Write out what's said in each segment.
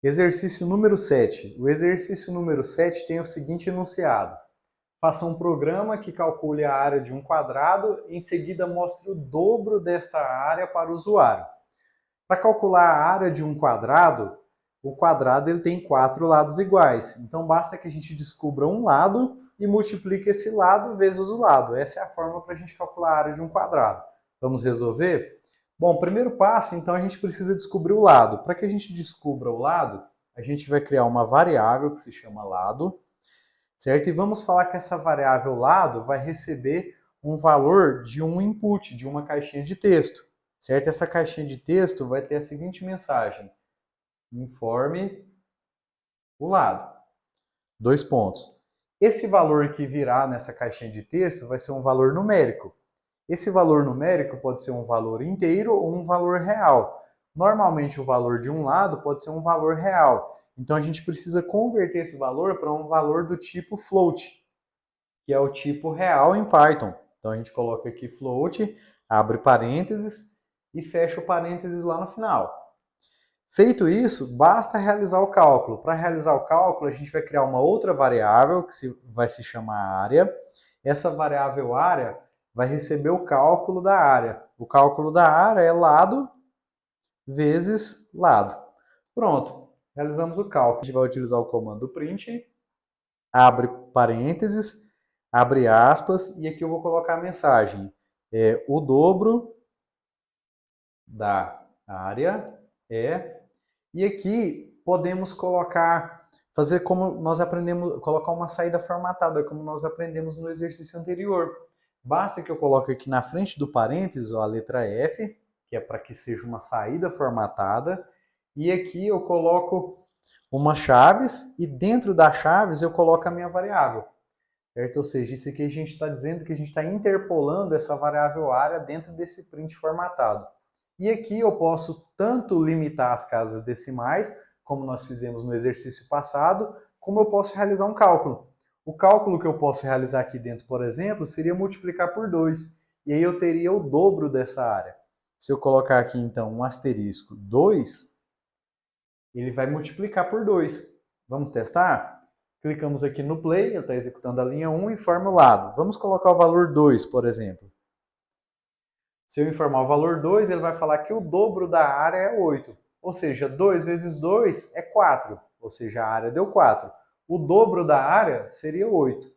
Exercício número 7. O exercício número 7 tem o seguinte enunciado. Faça um programa que calcule a área de um quadrado e em seguida mostre o dobro desta área para o usuário. Para calcular a área de um quadrado, o quadrado ele tem 4 lados iguais. Então basta que a gente descubra um lado e multiplique esse lado vezes o lado. Essa é a forma para a gente calcular a área de um quadrado. Vamos resolver? Bom, primeiro passo, então a gente precisa descobrir o lado. Para que a gente descubra o lado, a gente vai criar uma variável que se chama lado, certo? E vamos falar que essa variável lado vai receber um valor de um input, de uma caixinha de texto, certo? Essa caixinha de texto vai ter a seguinte mensagem: informe o lado. Dois pontos. Esse valor que virá nessa caixinha de texto vai ser um valor numérico. Esse valor numérico pode ser um valor inteiro ou um valor real. Normalmente o valor de um lado pode ser um valor real. Então a gente precisa converter esse valor para um valor do tipo float, que é o tipo real em Python. Então a gente coloca aqui float, abre parênteses e fecha o parênteses lá no final. Feito isso, basta realizar o cálculo. Para realizar o cálculo, a gente vai criar uma outra variável que vai se chamar área. Essa variável área vai receber o cálculo da área. O cálculo da área é lado vezes lado. Pronto, realizamos o cálculo. A gente vai utilizar o comando print, abre parênteses, abre aspas, e aqui eu vou colocar a mensagem. O dobro da área é... E aqui podemos fazer como nós aprendemos, colocar uma saída formatada, como nós aprendemos no exercício anterior. Basta que eu coloque aqui na frente do parênteses a letra F, que é para que seja uma saída formatada, e aqui eu coloco uma chaves, e dentro das chaves eu coloco a minha variável. Certo? Ou seja, isso aqui a gente está dizendo que a gente está interpolando essa variável área dentro desse print formatado. E aqui eu posso tanto limitar as casas decimais, como nós fizemos no exercício passado, como eu posso realizar um cálculo. O cálculo que eu posso realizar aqui dentro, por exemplo, seria multiplicar por 2. E aí eu teria o dobro dessa área. Se eu colocar aqui, então, um asterisco 2, ele vai multiplicar por 2. Vamos testar? Clicamos aqui no play, ele está executando a linha 1 e forma o lado. Vamos colocar o valor 2, por exemplo. Se eu informar o valor 2, ele vai falar que o dobro da área é 8. Ou seja, 2 vezes 2 é 4. Ou seja, a área deu 4. O dobro da área seria 8.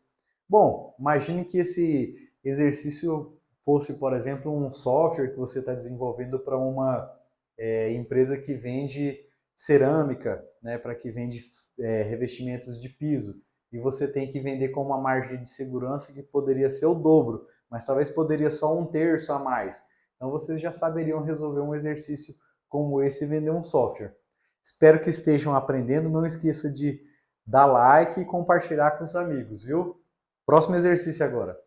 Bom, imagine que esse exercício fosse, por exemplo, um software que você está desenvolvendo para uma empresa que vende cerâmica, né, para que vende revestimentos de piso. E você tem que vender com uma margem de segurança que poderia ser o dobro, mas talvez poderia só um terço a mais. Então vocês já saberiam resolver um exercício como esse e vender um software. Espero que estejam aprendendo. Não esqueça de dar like e compartilhar com os amigos, viu? Próximo exercício agora.